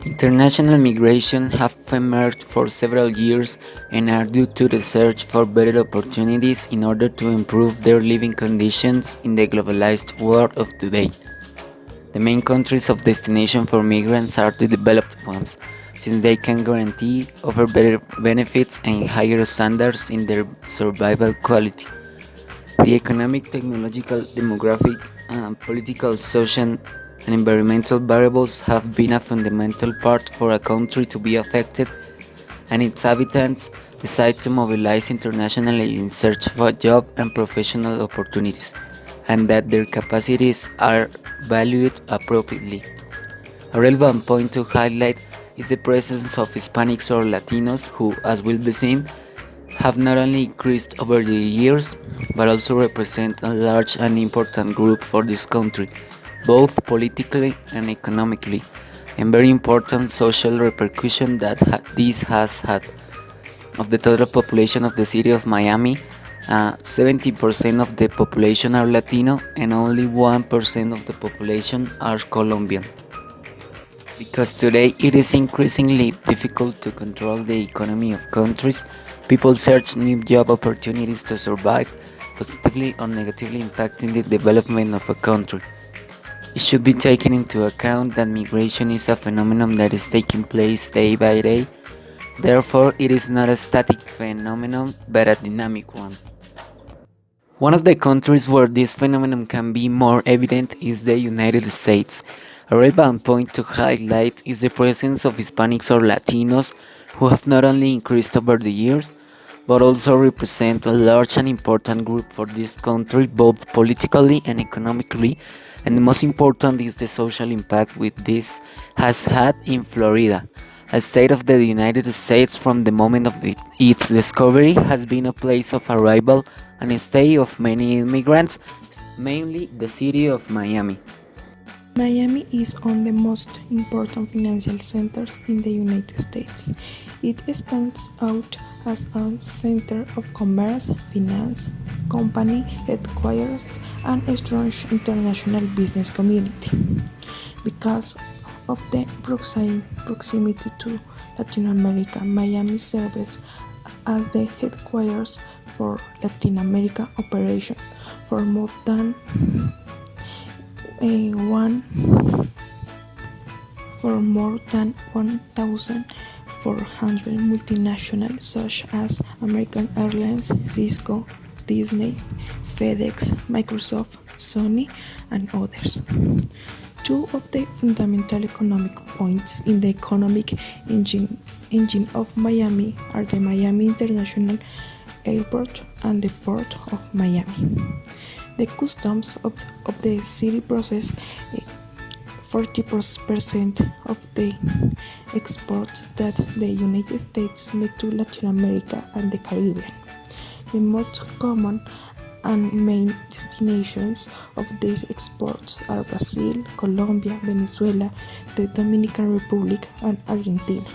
International migration have emerged for several years and are due to the search for better opportunities in order to improve their living conditions in the globalized world of today. The main countries of destination for migrants are the developed ones, since they can guarantee offer better benefits and higher standards in their survival quality. The economic, technological, demographic, political, social, and environmental variables have been a fundamental part for a country to be affected, and its inhabitants decide to mobilize internationally in search of a job and professional opportunities, and that their capacities are valued appropriately. A relevant point to highlight is the presence of Hispanics or Latinos who, as will be seen, have not only increased over the years, but also represent a large and important group for this country, both politically and economically, and very important social repercussion that this has had. Of the total population of the city of Miami, 70% of the population are Latino and only 1% of the population are Colombian. Because today it is increasingly difficult to control the economy of countries, people search new job opportunities to survive, positively or negatively impacting the development of a country. It should be taken into account that migration is a phenomenon that is taking place day by day. Therefore, it is not a static phenomenon but a dynamic one. One of the countries where this phenomenon can be more evident is the United States. A relevant point to highlight is the presence of Hispanics or Latinos who have not only increased over the years, but also represent a large and important group for this country both politically and economically, and the most important is the social impact which this has had in Florida. A state of the United States from the moment of its discovery has been a place of arrival and stay of many immigrants, mainly the city of Miami. Miami is one of the most important financial centers in the United States. It stands out as a center of commerce, finance, company headquarters, and a strong international business community. Because of the proximity to Latin America, Miami serves as the headquarters for Latin America operation for more than one for more than 1,400 multinationals such as American Airlines, Cisco, Disney, FedEx, Microsoft, Sony, and others. Two of the fundamental economic points in the economic engine of Miami are the Miami International Airport and the Port of Miami. The customs of the city process 40% of the exports that the United States make to Latin America and the Caribbean. The most common and main destinations of these exports are Brazil, Colombia, Venezuela, the Dominican Republic, and Argentina.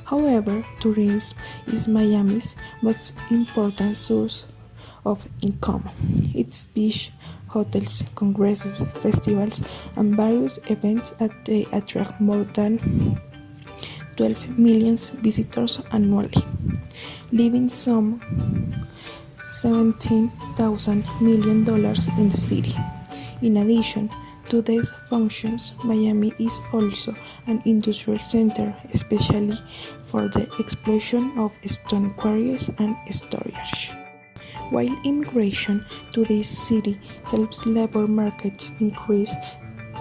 However, tourism is Miami's most important source of income. Its beach, hotels, congresses, festivals, and various events they attract more than 12 million visitors annually, leaving some $17,000 million in the city. In addition to these functions, Miami is also an industrial center, especially for the exploitation of stone quarries and storage. While immigration to this city helps labor markets increase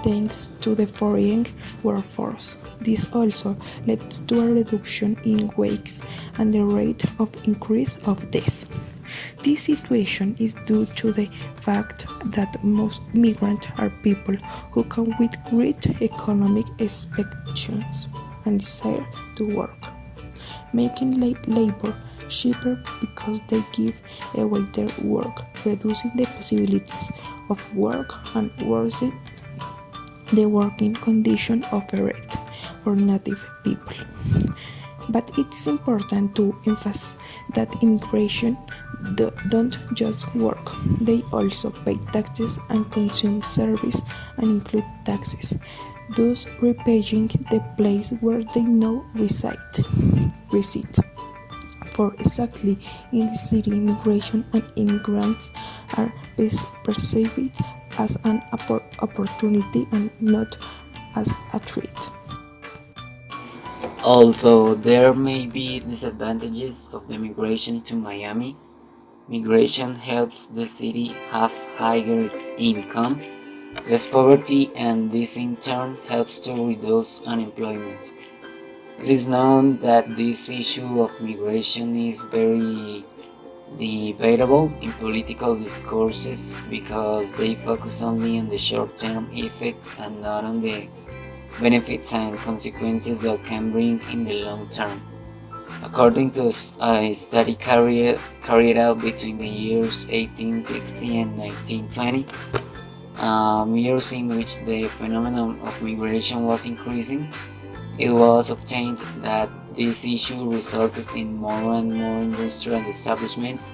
thanks to the foreign workforce, this also led to a reduction in wages and the rate of increase of this. This situation is due to the fact that most migrants are people who come with great economic expectations and desire to work, making labor cheaper because they give away their work, reducing the possibilities of work and worsening the working condition offered for native people. But it is important to emphasize that immigration don't just work, they also pay taxes and consume service and include taxes, thus repaying the place where they now reside. For exactly in the city, immigration and immigrants are perceived as an opportunity and not as a threat. Although there may be disadvantages of the migration to Miami, migration helps the city have higher income, less poverty, and this in turn helps to reduce unemployment. It is known that this issue of migration is very debatable in political discourses because they focus only on the short term effects and not on the benefits and consequences that can bring in the long term. According to a study carried out between the years 1860 and 1920, years in which the phenomenon of migration was increasing, it was obtained that this issue resulted in more and more industrial establishments,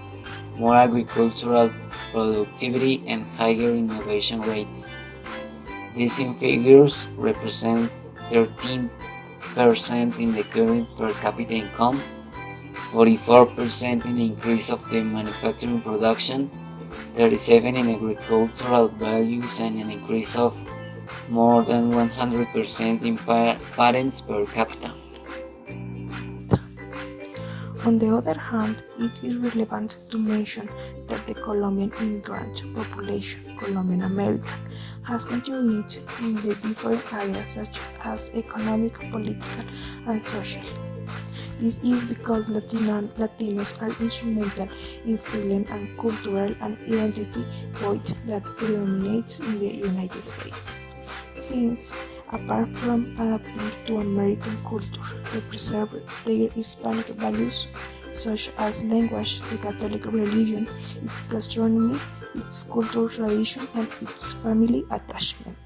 more agricultural productivity, and higher innovation rates. These figures represent 13% in the current per capita income, 44% in the increase of the manufacturing production, 37% in agricultural values, and an increase of more than 100% in patents per capita. On the other hand, it is relevant to mention that the Colombian immigrant population, Colombian American, has contributed in the different areas such as economic, political, and social. This is because Latinos are instrumental in filling a cultural and identity void that predominates in the United States. Since, apart from adapting to American culture, they preserve their Hispanic values such as language, the Catholic religion, its gastronomy, its cultural tradition, and its family attachment.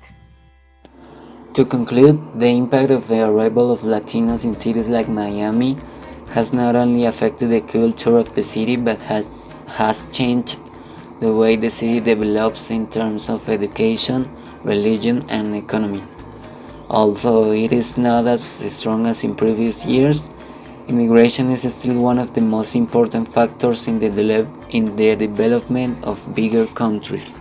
To conclude, the impact of the arrival of Latinos in cities like Miami has not only affected the culture of the city but has changed the way the city develops in terms of education, religion, and economy. Although it is not as strong as in previous years, immigration is still one of the most important factors in the development of bigger countries.